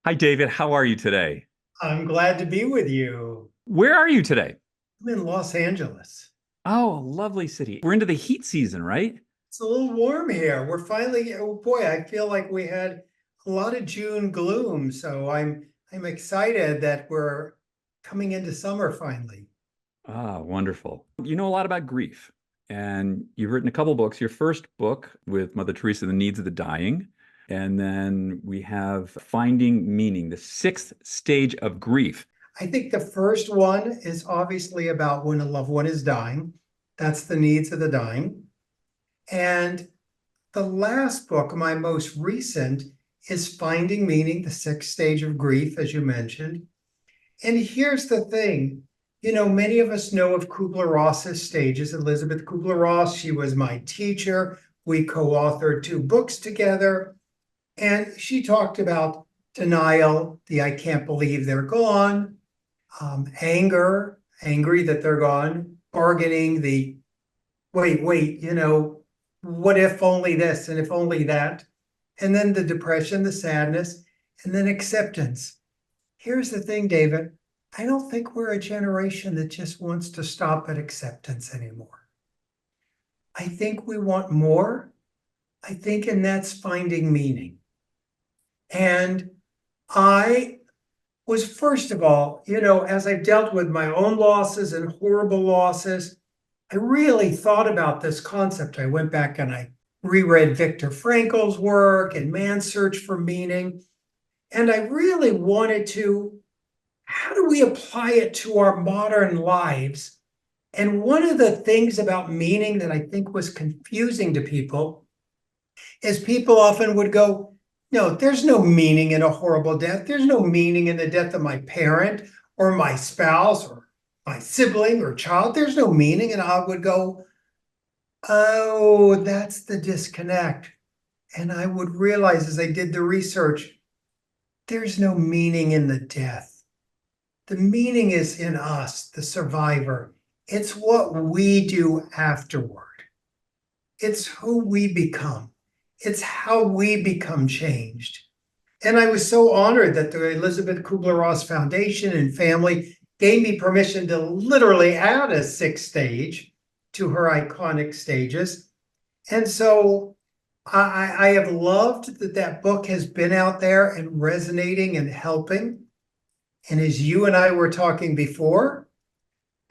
Hi, David. How are you today? I'm glad to be with you. Where are you today? I'm in Los Angeles. Oh, lovely city. We're into the heat season, right? It's a little warm here. We're finally, oh boy, I feel like we had a lot of June gloom, so I'm excited that we're coming into summer finally. Ah, wonderful. You know a lot about grief, and you've written a couple books. Your first book with Mother Teresa, The Needs of the Dying, and then we have Finding Meaning, the sixth stage of grief. I think the first one is obviously about when a loved one is dying. That's the needs of the dying. And the last book, my most recent, is Finding Meaning, the sixth stage of grief, as you mentioned. And here's the thing, many of us know of Kubler-Ross's stages. Elizabeth Kubler-Ross, she was my teacher. We co-authored two books together. And she talked about denial, the I can't believe they're gone, anger, angry that they're gone, bargaining, the wait, what if only this and if only that, and then the depression, the sadness, and then acceptance. Here's the thing, David. I don't think we're a generation that just wants to stop at acceptance anymore. I think we want more. And that's finding meaning. And I was, first of all, as I've dealt with my own losses and horrible losses, I really thought about this concept. I went back and I reread Viktor Frankl's work and Man's Search for Meaning. And I really wanted to, how do we apply it to our modern lives? And one of the things about meaning that I think was confusing to people is people often would go, no, there's no meaning in a horrible death. There's no meaning in the death of my parent or my spouse or my sibling or child. There's no meaning. And I would go, oh, that's the disconnect. And I would realize as I did the research, there's no meaning in the death. The meaning is in us, the survivor. It's what we do afterward. It's who we become. It's how we become changed. And I was so honored that the Elizabeth Kubler-Ross Foundation and family gave me permission to literally add a sixth stage to her iconic stages. And so I have loved that that book has been out there and resonating and helping. And as you and I were talking before,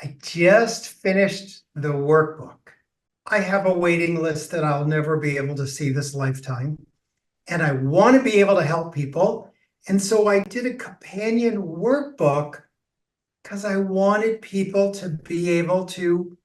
I just finished the workbook. I have a waiting list that I'll never be able to see this lifetime. And I want to be able to help people. And so I did a companion workbook because I wanted people to be able to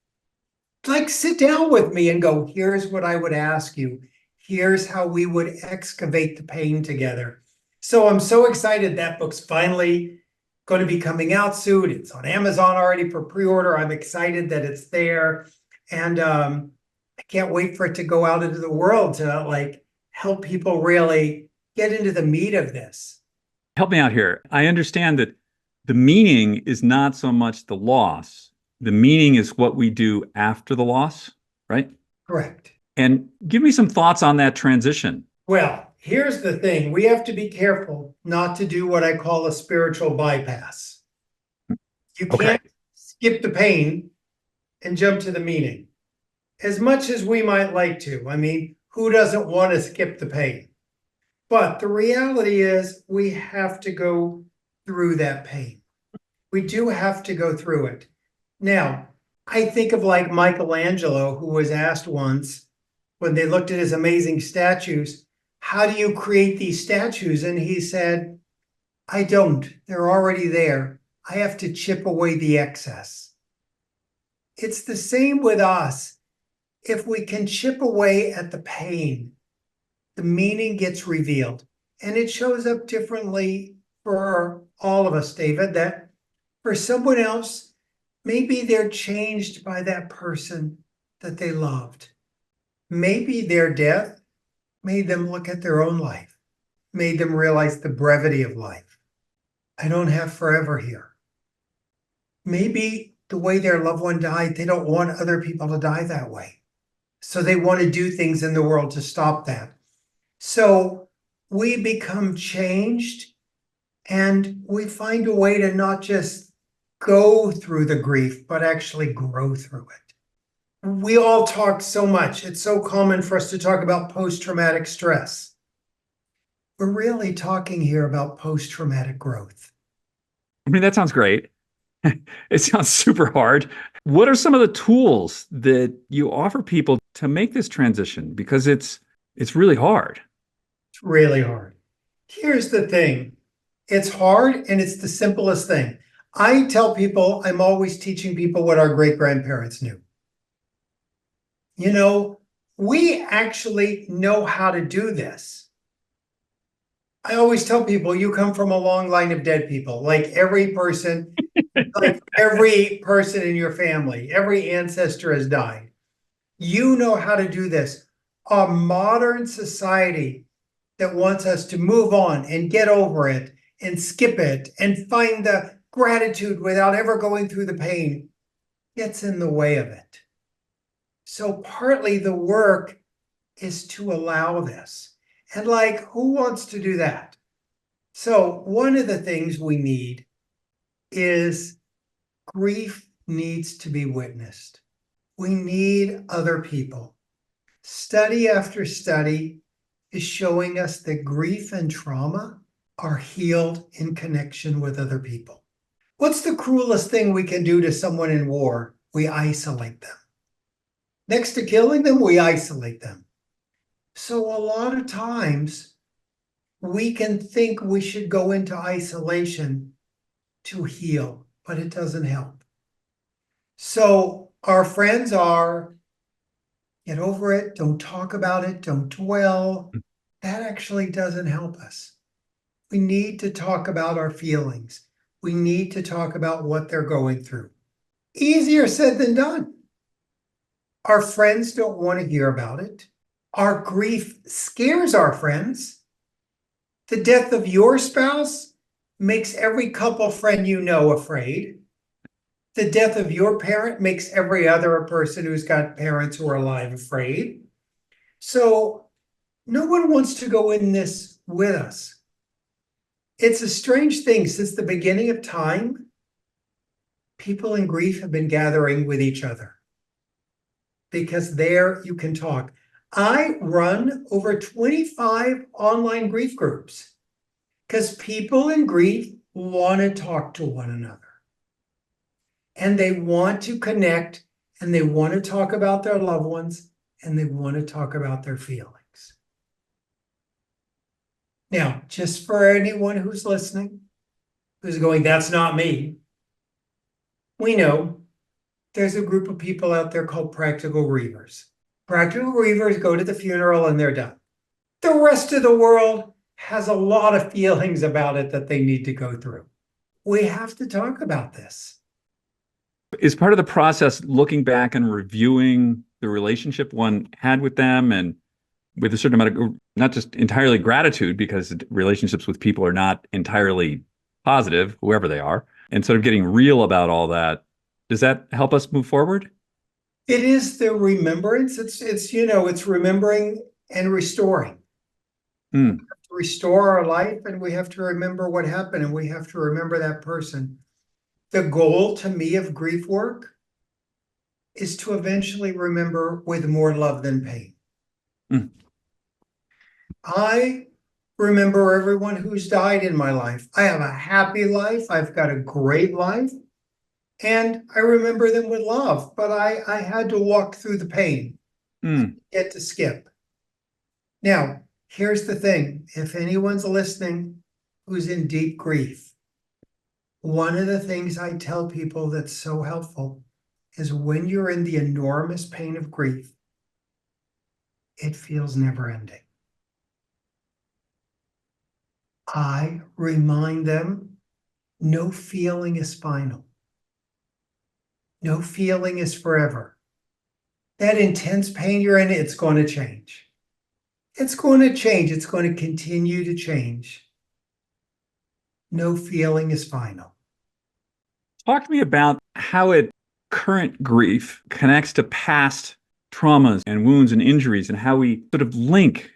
like sit down with me and go, here's what I would ask you. Here's how we would excavate the pain together. So I'm so excited that book's finally going to be coming out soon. It's on Amazon already for pre-order. I'm excited that it's there. And I can't wait for it to go out into the world to like help people really get into the meat of this. Help me out here. I understand that the meaning is not so much the loss. The meaning is what we do after the loss, right? Correct. And give me some thoughts on that transition. Well, here's the thing. We have to be careful not to do what I call a spiritual bypass. You Okay. can't skip the pain and jump to the meaning. As much as we might like to. I mean, who doesn't want to skip the pain? But the reality is we have to go through that pain. We do have to go through it. Now, I think of like Michelangelo, who was asked once when they looked at his amazing statues, how do you create these statues? And he said, I don't. They're already there. I have to chip away the excess. It's the same with us. If we can chip away at the pain, the meaning gets revealed. And it shows up differently for all of us, David, that for someone else, maybe they're changed by that person that they loved. Maybe their death made them look at their own life, made them realize the brevity of life. I don't have forever here. Maybe the way their loved one died, they don't want other people to die that way. So they want to do things in the world to stop that. So we become changed And we find a way to not just go through the grief, but actually grow through it. We all talk so much. It's so common for us to talk about post-traumatic stress. We're really talking here about post-traumatic growth. I mean, that sounds great. It sounds super hard. What are some of the tools that you offer people to make this transition? Because it's really hard. It's really hard. Here's the thing. It's hard and it's the simplest thing. I tell people I'm always teaching people what our great-grandparents knew. You know, we actually know how to do this. I always tell people you come from a long line of dead people, like every person in your family, every ancestor has died. You know how to do this. A modern society that wants us to move on and get over it and skip it and find the gratitude without ever going through the pain gets in the way of it. So partly the work is to allow this. And like, who wants to do that? So one of the things we need is grief needs to be witnessed. We need other people. Study after study is showing us that grief and trauma are healed in connection with other people. What's the cruelest thing we can do to someone in war? We isolate them. Next to killing them, we isolate them. So a lot of times we can think we should go into isolation to heal, but it doesn't help. So our friends are, get over it, don't talk about it, don't dwell. That actually doesn't help us. We need to talk about our feelings. We need to talk about what they're going through. Easier said than done. Our friends don't want to hear about it. Our grief scares our friends. The death of your spouse makes every couple friend you know afraid. The death of your parent makes every other person who's got parents who are alive afraid. So no one wants to go in this with us. It's a strange thing. Since the beginning of time, people in grief have been gathering with each other because there you can talk. I run over 25 online grief groups because people in grief want to talk to one another. And they want to connect, and they want to talk about their loved ones, and they want to talk about their feelings. Now, just for anyone who's listening, who's going, that's not me, we know there's a group of people out there called practical grievers. Practical grievers go to the funeral and they're done. The rest of the world has a lot of feelings about it that they need to go through. We have to talk about this. Is part of the process looking back and reviewing the relationship one had with them, and with a certain amount of, not just entirely gratitude, because relationships with people are not entirely positive, whoever they are, and sort of getting real about all that. Does that help us move forward? It is the remembrance. It's remembering and restoring. We have to restore our life, and we have to remember what happened, and we have to remember that person. The goal to me of grief work is to eventually remember with more love than pain. I remember everyone who's died in my life. I have a happy life. I've got a great life. And I remember them with love, but I had to walk through the pain, get to skip. Now, here's the thing. If anyone's listening who's in deep grief, one of the things I tell people that's so helpful is when you're in the enormous pain of grief, it feels never ending. I remind them, no feeling is final. No feeling is forever. That intense pain you're in, it's going to change. It's going to change. It's going to continue to change. No feeling is final. Talk to me about how current grief connects to past traumas and wounds and injuries, and how we sort of link.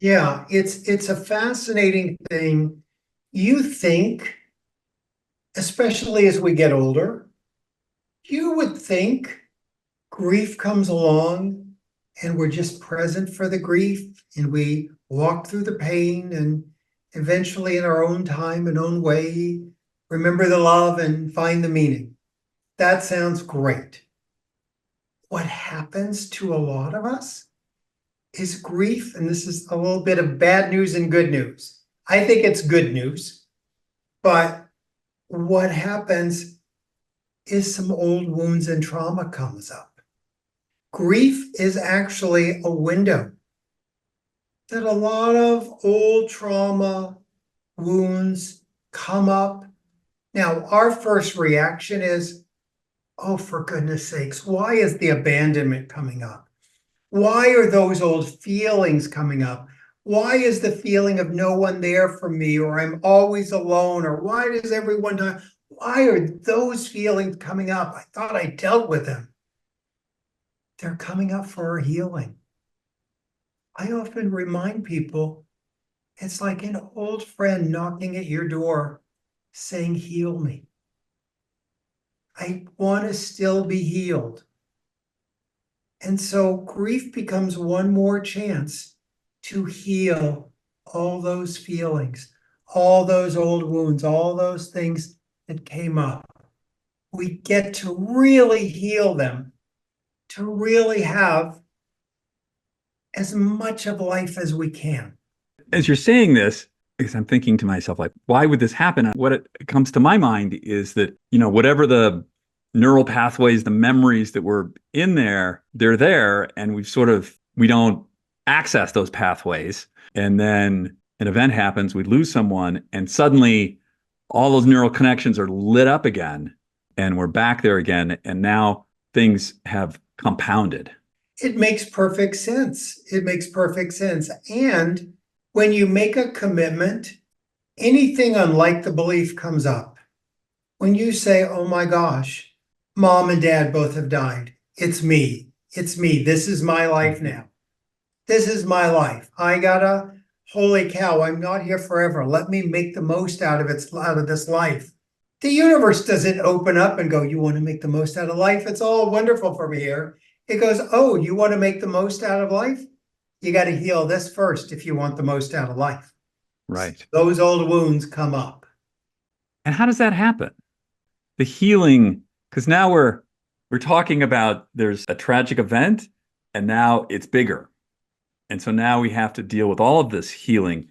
Yeah, it's a fascinating thing. you think, especially as we get older, you would think grief comes along and we're just present for the grief and we walk through the pain and eventually in our own time and own way, remember the love and find the meaning. That sounds great. What happens to a lot of us is grief, and this is a little bit of bad news and good news. I think it's good news, but what happens is some old wounds and trauma comes up. Grief is actually a window that a lot of old trauma wounds come up. Now, our first reaction is, oh, for goodness sakes, why is the abandonment coming up? Why are those old feelings coming up? Why is the feeling of no one there for me, or I'm always alone, or why does everyone die? Why are those feelings coming up? I thought I dealt with them. They're coming up for our healing. I often remind people, it's like an old friend knocking at your door saying, heal me. I want to still be healed. And so grief becomes one more chance to heal all those feelings, all those old wounds, all those things that came up. We get to really heal them, to really have as much of life as we can. As you're saying this, because I'm thinking to myself, like, why would this happen? What it comes to my mind is that, whatever the neural pathways, the memories that were in there, they're there, and we don't access those pathways. And then an event happens, we lose someone, and suddenly all those neural connections are lit up again, and we're back there again, and now things have compounded. It makes perfect sense. It makes perfect sense. And when you make a commitment, anything unlike the belief comes up. When you say, oh my gosh, mom and dad both have died. It's me. It's me. This is my life now. This is my life. I gotta, holy cow, I'm not here forever. Let me make the most out of this life. The universe doesn't open up and go, you want to make the most out of life? It's all wonderful for me here. It goes, oh, you want to make the most out of life? You got to heal this first if you want the most out of life. Right. Those old wounds come up. And how does that happen? The healing, because now we're talking about there's a tragic event and now it's bigger. And so now we have to deal with all of this healing.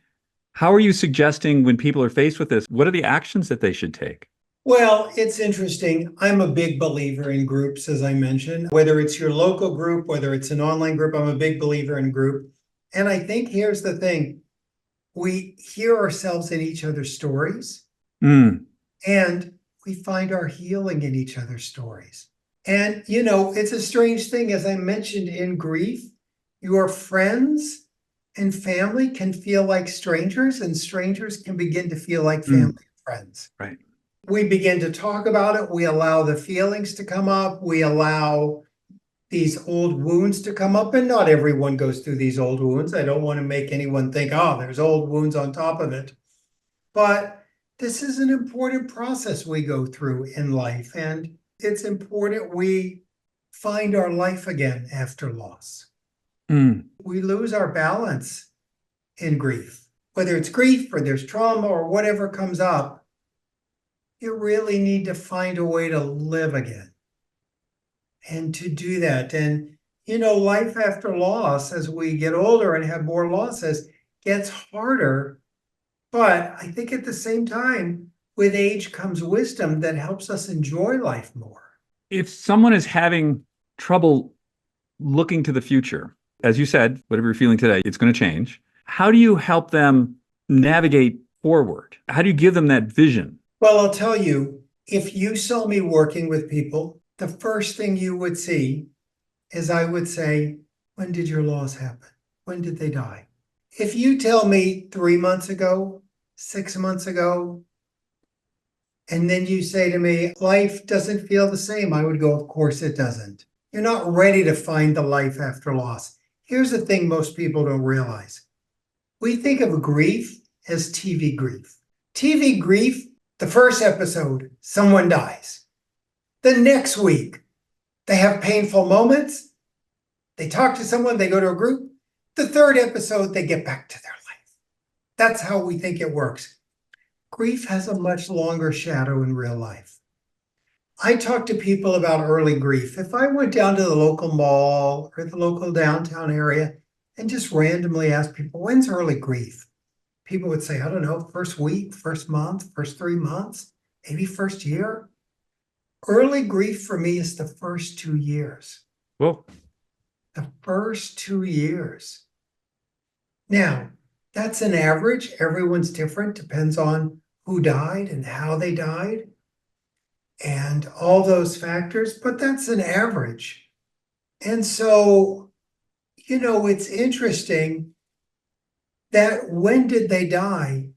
How are you suggesting when people are faced with this, what are the actions that they should take? Well, it's interesting. I'm a big believer in groups, as I mentioned, whether it's your local group, whether it's an online group, I'm a big believer in group. And I think here's the thing. We hear ourselves in each other's stories, and we find our healing in each other's stories. And, it's a strange thing, as I mentioned in grief, your friends and family can feel like strangers, and strangers can begin to feel like family and friends. Right. We begin to talk about it. We allow the feelings to come up. We allow these old wounds to come up, and not everyone goes through these old wounds. I don't want to make anyone think, oh, there's old wounds on top of it. But this is an important process we go through in life, and it's important we find our life again after loss. We lose our balance in grief, whether it's grief or there's trauma or whatever comes up. You really need to find a way to live again and to do that. And, life after loss, as we get older and have more losses, gets harder. But I think at the same time, with age comes wisdom that helps us enjoy life more. If someone is having trouble looking to the future, as you said, whatever you're feeling today, it's going to change. How do you help them navigate forward? How do you give them that vision? Well, I'll tell you, if you saw me working with people, the first thing you would see is I would say, when did your loss happen? When did they die? If you tell me 3 months ago, 6 months ago, and then you say to me, life doesn't feel the same, I would go, of course it doesn't. You're not ready to find the life after loss. Here's the thing most people don't realize. We think of grief as TV grief. TV grief, the first episode, someone dies. The next week, they have painful moments. They talk to someone, they go to a group. The third episode, they get back to their life. That's how we think it works. Grief has a much longer shadow in real life. I talk to people about early grief. If I went down to the local mall or the local downtown area and just randomly asked people, when's early grief? People would say, I don't know, first week, first month, first 3 months, maybe first year. Early grief for me is the first 2 years. Well, The first 2 years. Now, that's an average. Everyone's different, depends on who died and how they died and all those factors, but that's an average. And so, it's interesting that when did they die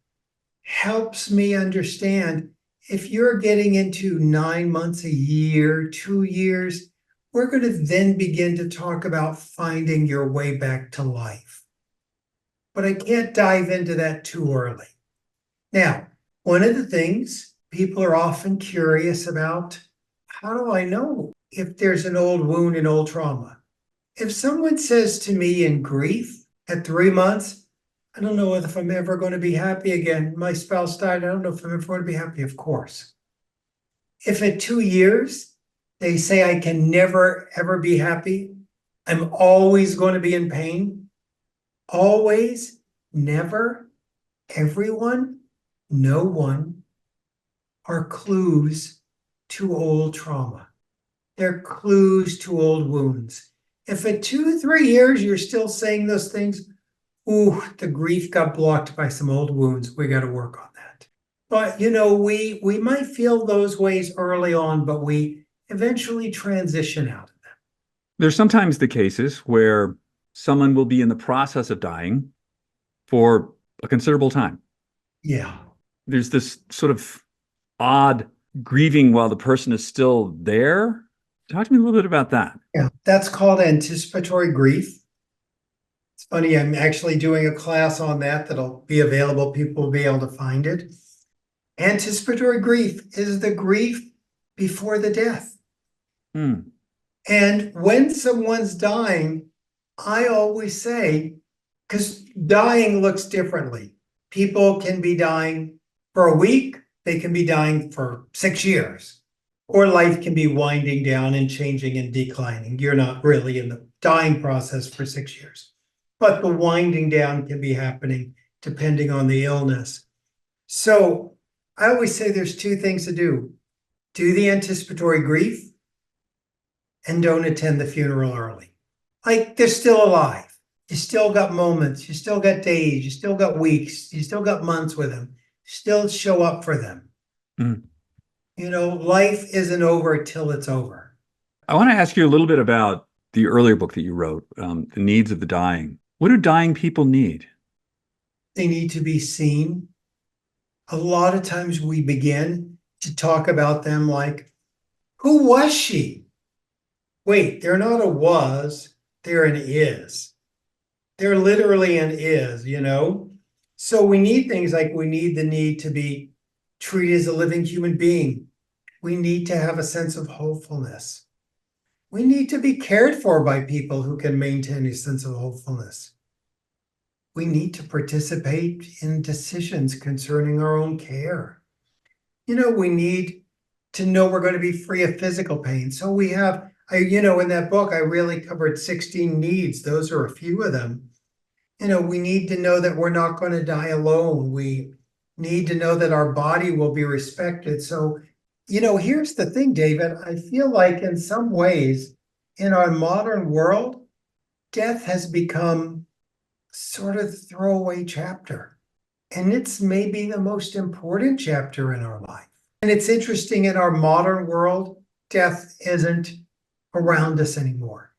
helps me understand if you're getting into 9 months, a year, 2 years, we're going to then begin to talk about finding your way back to life. But I can't dive into that too early. Now, one of the things people are often curious about, how do I know if there's an old wound and old trauma? If someone says to me in grief at 3 months, I don't know if I'm ever going to be happy again. My spouse died. I don't know if I'm ever going to be happy, of course. If at 2 years, they say I can never, ever be happy, I'm always going to be in pain, always, never, everyone, no one, are clues to old trauma. They're clues to old wounds. If at 2 or 3 years you're still saying those things, ooh, the grief got blocked by some old wounds. We got to work on that. But, we might feel those ways early on, but we eventually transition out of them. there's sometimes the cases where someone will be in the process of dying for a considerable time. Yeah. There's this sort of odd grieving while the person is still there. Talk to me a little bit about that. Yeah. That's called anticipatory grief. It's funny, I'm actually doing a class on that that'll be available. People will be able to find it. Anticipatory grief is the grief before the death. And when someone's dying, I always say, because dying looks differently. People can be dying for a week, they can be dying for 6 years, or life can be winding down and changing and declining. You're not really in the dying process for 6 years, but the winding down can be happening depending on the illness. So I always say there's 2 things to do. Do the anticipatory grief and don't attend the funeral early. Like, they're still alive. You still got moments, you still got days, you still got weeks, you still got months with them. Still show up for them. Life isn't over till it's over. I want to ask you a little bit about the earlier book that you wrote, The Needs of the Dying. What do dying people need? They need to be seen. A lot of times we begin to talk about them like, who was she? Wait, they're not a was, they're an is. They're literally an is, So we need things like we need the need to be treated as a living human being. We need to have a sense of hopefulness. We need to be cared for by people who can maintain a sense of hopefulness. We need to participate in decisions concerning our own care. We need to know we're going to be free of physical pain. So we have, in that book, I really covered 16 needs. Those are a few of them. We need to know that we're not going to die alone. We need to know that our body will be respected. So, here's the thing, David. I feel like in some ways, in our modern world, death has become sort of throwaway chapter. And it's maybe the most important chapter in our life. And it's interesting, in our modern world, death isn't around us anymore.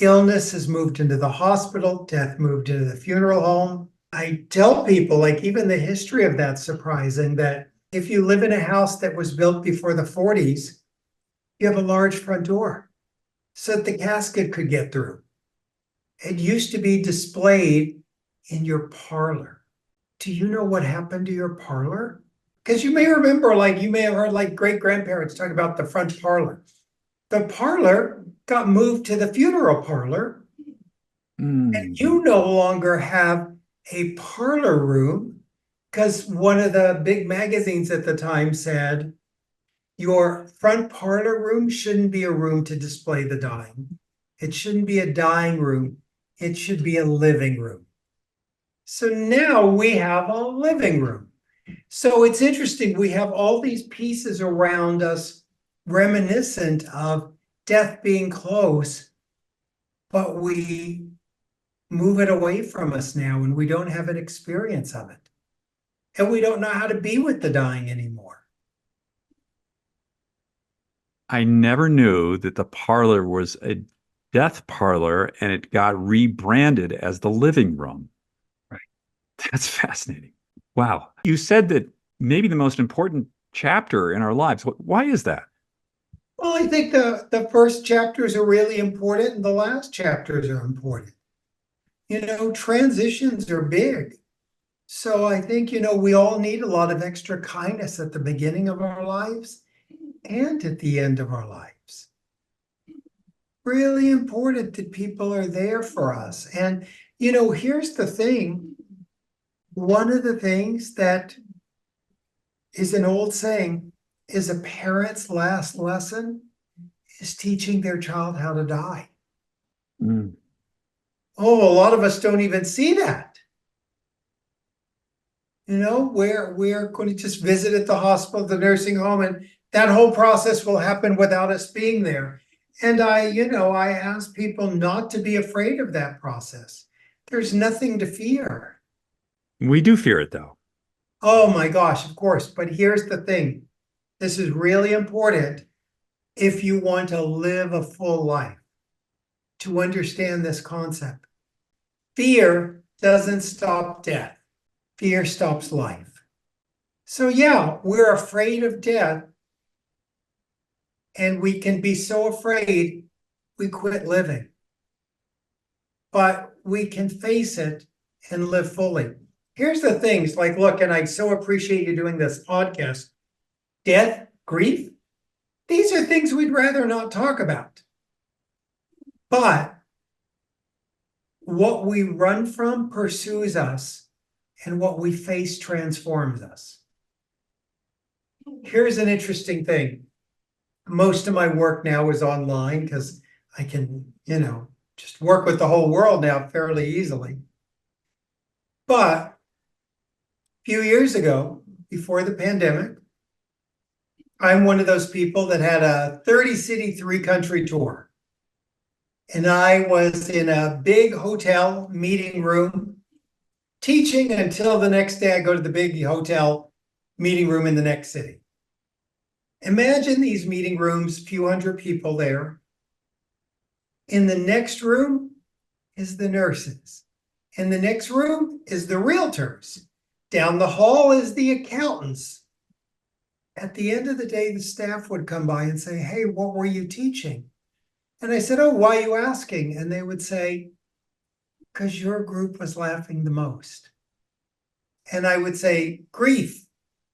Illness has moved into the hospital, death moved into the funeral home. I tell people, like, even the history of that's surprising, that if you live in a house that was built before the 40s, you have a large front door so that the casket could get through. It used to be displayed in your parlor. Do you know what happened to your parlor? Because you may remember, like you may have heard like great grandparents talk about the front parlor. The parlor got moved to the funeral parlor, and you no longer have a parlor room because one of the big magazines at the time said your front parlor room shouldn't be a room to display the dying. It shouldn't be a dying room. It should be a living room. So now we have a living room. So it's interesting. We have all these pieces around us reminiscent of death being close, but we move it away from us now and we don't have an experience of it. And we don't know how to be with the dying anymore. I never knew that the parlor was a death parlor and it got rebranded as the living room. Right. That's fascinating. Wow. You said that maybe the most important chapter in our lives. Why is that? Well, I think the first chapters are really important and the last chapters are important. Transitions are big. So I think, we all need a lot of extra kindness at the beginning of our lives and at the end of our lives. Really important that people are there for us. And, here's the thing. One of the things that is an old saying is a parent's last lesson is teaching their child how to die. Mm. Oh, a lot of us don't even see that. We're going to just visit at the hospital, the nursing home, and that whole process will happen without us being there. And I ask people not to be afraid of that process. There's nothing to fear. We do fear it, though. Oh my gosh, of course. But here's the thing. This is really important if you want to live a full life, to understand this concept. Fear doesn't stop death. Fear stops life. So yeah, we're afraid of death, and we can be so afraid we quit living. But we can face it and live fully. Here's the things, like, look, and I so appreciate you doing this podcast. Death, grief, these are things we'd rather not talk about. But what we run from pursues us, and what we face transforms us. Here's an interesting thing. Most of my work now is online because I can, just work with the whole world now fairly easily. But a few years ago, before the pandemic, I'm one of those people that had a 30-city, 3-country tour. And I was in a big hotel meeting room teaching until the next day I go to the big hotel meeting room in the next city. Imagine these meeting rooms, few hundred people there. In the next room is the nurses. In the next room is the realtors. Down the hall is the accountants. At the end of the day, the staff would come by and say, "Hey, what were you teaching?" And I said, "Oh, why are you asking?" And they would say, "Because your group was laughing the most." And I would say, "Grief."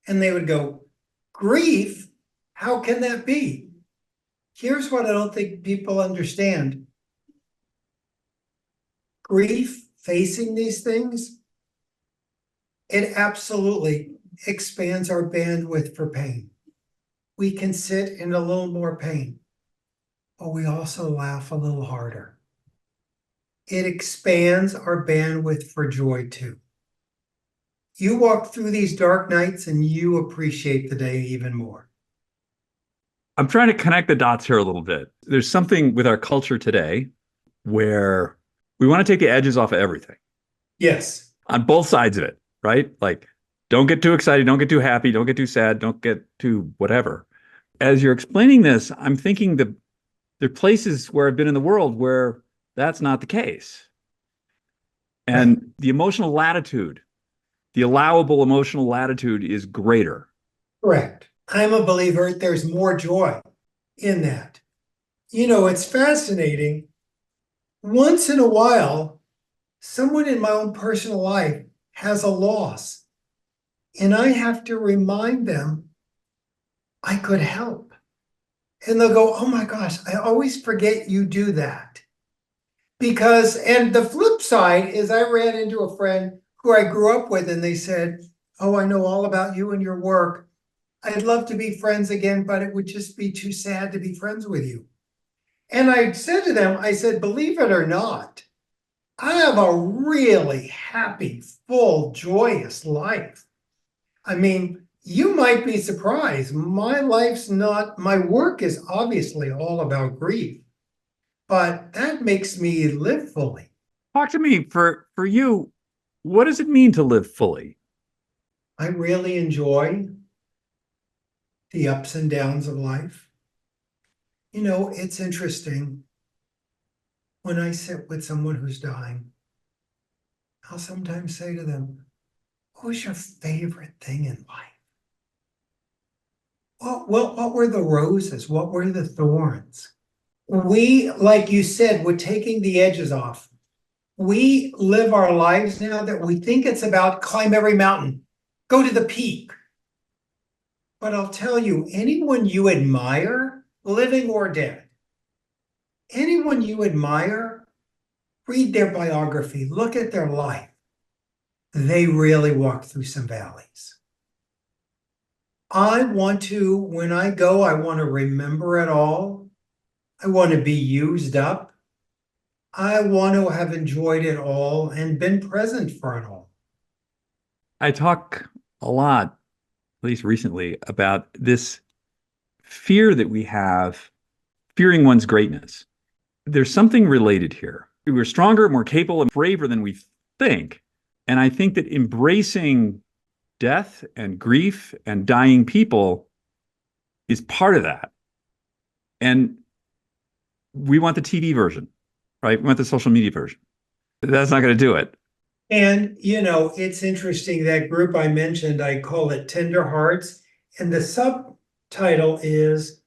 And they would go, "Grief? How can that be?" Here's what I don't think people understand. Grief, facing these things, it absolutely expands our bandwidth for pain. We can sit in a little more pain, but we also laugh a little harder. It expands our bandwidth for joy too. You walk through these dark nights and you appreciate the day even more. I'm trying to connect the dots here a little bit. There's something with our culture today where we want to take the edges off of everything. Yes. On both sides of it, right? Like, don't get too excited, don't get too happy, don't get too sad, don't get too whatever. As you're explaining this, I'm thinking that there are places where I've been in the world where that's not the case. And Right. the emotional latitude, the allowable emotional latitude is greater. Correct. I'm a believer there's more joy in that. It's fascinating. Once in a while, someone in my own personal life has a loss. And I have to remind them I could help. And they'll go, oh my gosh, I always forget you do that. Because, and the flip side is I ran into a friend who I grew up with and they said, oh, I know all about you and your work. I'd love to be friends again, but it would just be too sad to be friends with you. And I said to them, I said, believe it or not, I have a really happy, full, joyous life. I mean, you might be surprised. My work is obviously all about grief, but that makes me live fully. Talk to me for you. What does it mean to live fully? I really enjoy the ups and downs of life. You know, it's interesting. When I sit with someone who's dying, I'll sometimes say to them, what was your favorite thing in life? What were the roses? What were the thorns? We, like you said, we're taking the edges off. We live our lives now that we think it's about climb every mountain, go to the peak. But I'll tell you, anyone you admire, living or dead, anyone you admire, read their biography, look at their life. They really walk through some valleys. When I go, I want to remember it all. I want to be used up. I want to have enjoyed it all and been present for it all. I talk a lot, at least recently, about this fear that we have, fearing one's greatness. There's something related here. We're stronger, more capable, and braver than we think. And I think that embracing death and grief and dying people is part of that. And we want the TV version, right? We want the social media version. That's not going to do it. And, you know, it's interesting, that group I mentioned, I call it Tender Hearts. And the subtitle is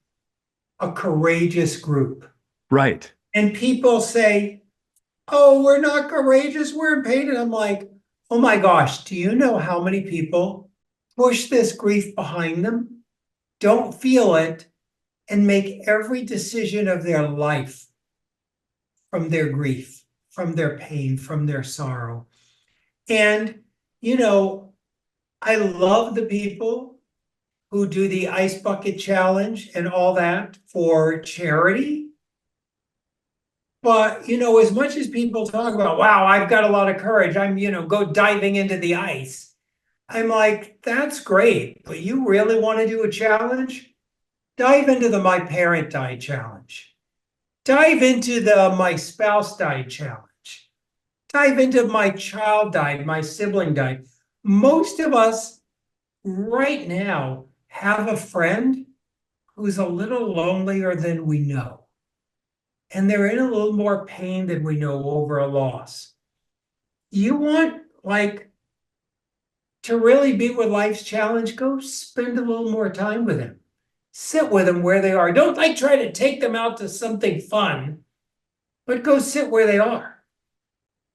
A Courageous Group. Right. And people say, oh, we're not courageous, we're in pain. And I'm like, oh my gosh, do you know how many people push this grief behind them, don't feel it, and make every decision of their life from their grief, from their pain, from their sorrow? And, you know, I love the people who do the ice bucket challenge and all that for charity. But, you know, as much as people talk about, wow, I've got a lot of courage, I'm, go diving into the ice. I'm like, that's great, but you really want to do a challenge? Dive into the My Parent Died challenge. Dive into the My Spouse Died challenge. Dive into My Child Died, My Sibling Died. Most of us right now have a friend who's a little lonelier than we know. And they're in a little more pain than we know over a loss. You want, to really be with life's challenge, go spend a little more time with them. Sit with them where they are. Don't try to take them out to something fun, but go sit where they are.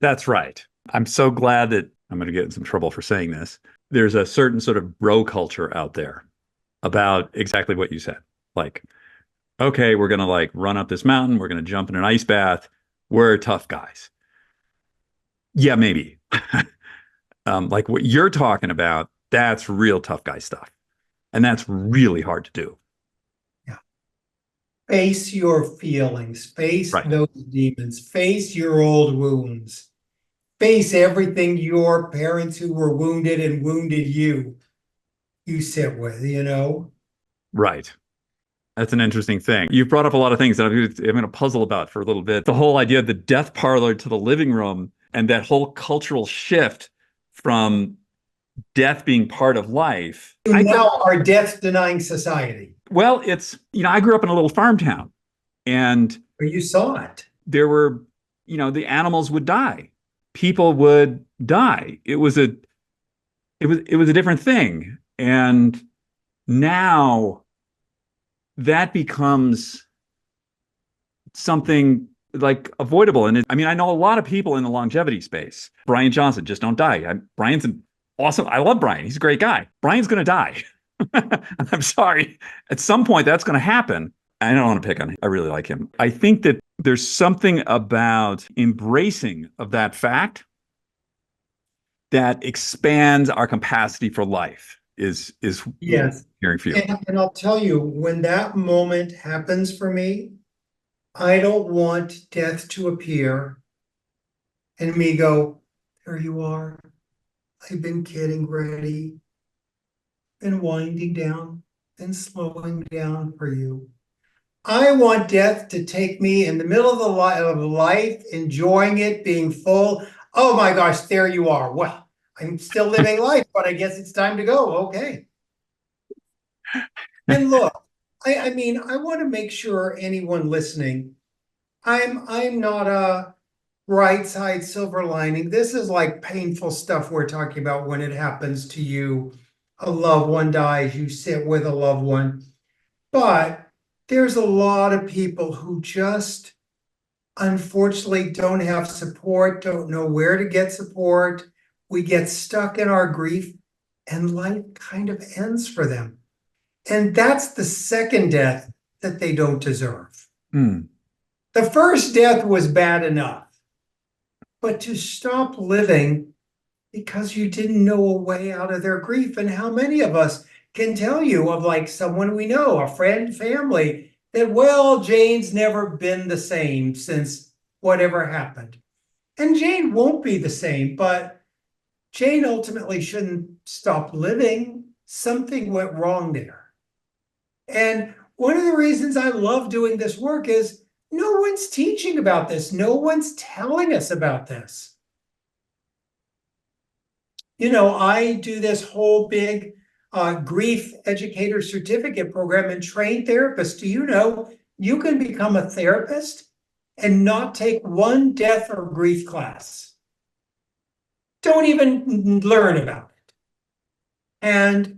That's right. I'm so glad that I'm going to get in some trouble for saying this. There's a certain sort of bro culture out there about exactly what you said. Like, okay, we're going to run up this mountain. We're going to jump in an ice bath. We're tough guys. Yeah, maybe. Like what you're talking about, that's real tough guy stuff. And that's really hard to do. Yeah. Face your feelings, face those demons, face your old wounds, face everything your parents who were wounded and wounded you sit with, Right. That's an interesting thing. You've brought up a lot of things that I'm going to puzzle about for a little bit. The whole idea of the death parlor to the living room and that whole cultural shift from death being part of life. Now our death-denying society. Well, I grew up in a little farm town, and you saw it. There were, the animals would die. People would die. It was a different thing. And now that becomes something avoidable. And I know a lot of people in the longevity space. Brian Johnson, just don't die. Brian's awesome. I love Brian. He's a great guy. Brian's going to die. I'm sorry. At some point, that's going to happen. I don't want to pick on him. I really like him. I think that there's something about embracing of that fact that expands our capacity for life is Yes. hearing for you. And I'll tell you, when that moment happens for me, I don't want death to appear and me go, there you are. I've been getting ready, been winding down, been slowing down for you. I want death to take me in the middle of life, enjoying it, being full. Oh my gosh, there you are. Well, I'm still living life, but I guess it's time to go. Okay. And look, I mean, I want to make sure anyone listening, I'm not a bright side silver lining. This is like painful stuff we're talking about when it happens to you. A loved one dies, you sit with a loved one. But there's a lot of people who just unfortunately don't have support, don't know where to get support. We get stuck in our grief and life kind of ends for them. And that's the second death that they don't deserve. Mm. The first death was bad enough, but to stop living because you didn't know a way out of their grief. And how many of us can tell you of like someone we know, a friend, family, that, well, Jane's never been the same since whatever happened. And Jane won't be the same, but Jane ultimately shouldn't stop living. Something went wrong there. And one of the reasons I love doing this work is no one's teaching about this. No one's telling us about this. You know, I do this whole big grief educator certificate program and train therapists. Do you know you can become a therapist and not take one death or grief class? Don't even learn about it. And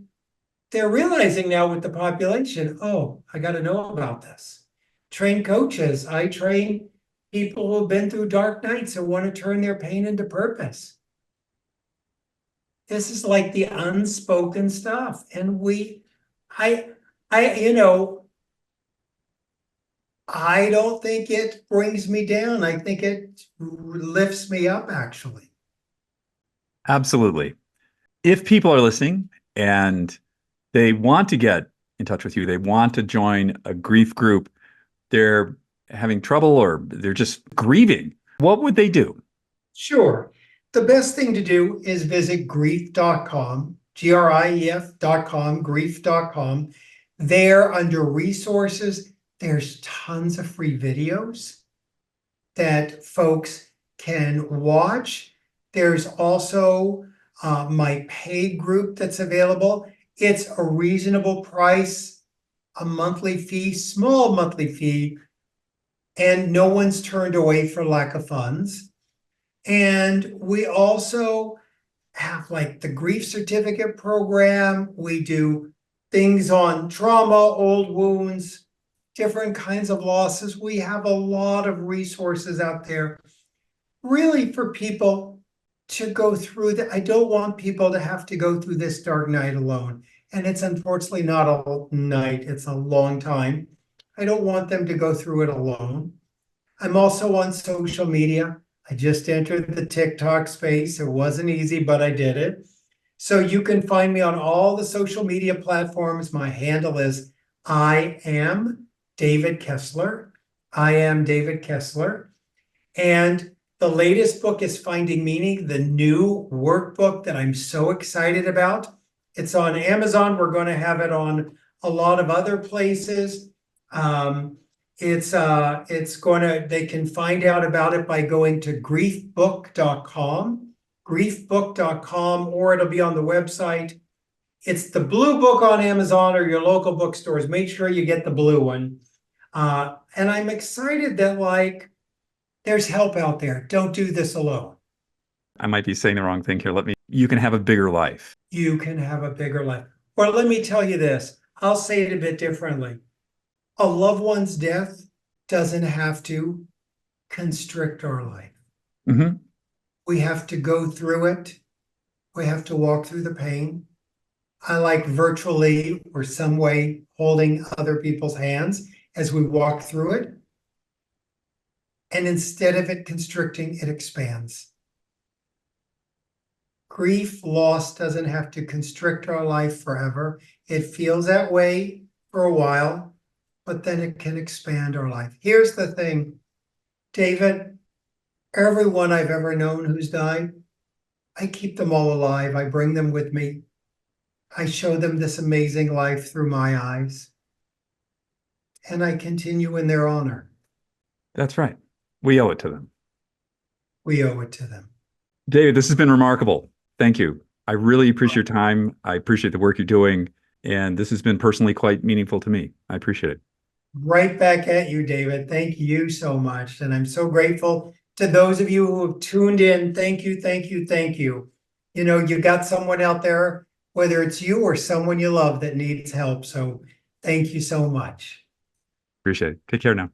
they're realizing now with the population, oh, I got to know about this. Train coaches. I train people who have been through dark nights and want to turn their pain into purpose. This is like the unspoken stuff. And you know, I don't think it brings me down. I think it lifts me up, actually. Absolutely. If people are listening and they want to get in touch with you, they want to join a grief group, they're having trouble or they're just grieving, what would they do? Sure. The best thing to do is visit grief.com, grief.com, grief.com. There, under resources, there's tons of free videos that folks can watch. There's also my paid group that's available. It's a reasonable price, a monthly fee, small monthly fee, and no one's turned away for lack of funds. And we also have like the grief certificate program. We do things on trauma, old wounds, different kinds of losses. We have a lot of resources out there, really, for people to go through that. I don't want people to have to go through this dark night alone. And it's unfortunately not a night, it's a long time. I don't want them to go through it alone. I'm also on social media. I just entered the TikTok space. It wasn't easy, but I did it. So you can find me on all the social media platforms. My handle is I am David Kessler. I am David Kessler. And the latest book is Finding Meaning, the new workbook that I'm so excited about. It's on Amazon. We're going to have it on a lot of other places. They can find out about it by going to griefbook.com, or it'll be on the website. It's the blue book on Amazon or your local bookstores. Make sure you get the blue one. And I'm excited that there's help out there. Don't do this alone. I might be saying the wrong thing here. You can have a bigger life. You can have a bigger life. Or let me tell you this. I'll say it a bit differently. A loved one's death doesn't have to constrict our life. Mm-hmm. We have to go through it we have to walk through the pain. I like virtually or some way holding other people's hands as we walk through it. And instead of it constricting, it expands. Grief, loss doesn't have to constrict our life forever. It feels that way for a while, but then it can expand our life. Here's the thing, David, everyone I've ever known who's died, I keep them all alive. I bring them with me. I show them this amazing life through my eyes. And I continue in their honor. That's right. We owe it to them. We owe it to them. David, this has been remarkable. Thank you. I really appreciate your time. I appreciate the work you're doing. And this has been personally quite meaningful to me. I appreciate it. Right back at you, David. Thank you so much. And I'm so grateful to those of you who have tuned in. Thank you, thank you, thank you. You know, you got someone out there, whether it's you or someone you love, that needs help. So thank you so much. Appreciate it. Take care now.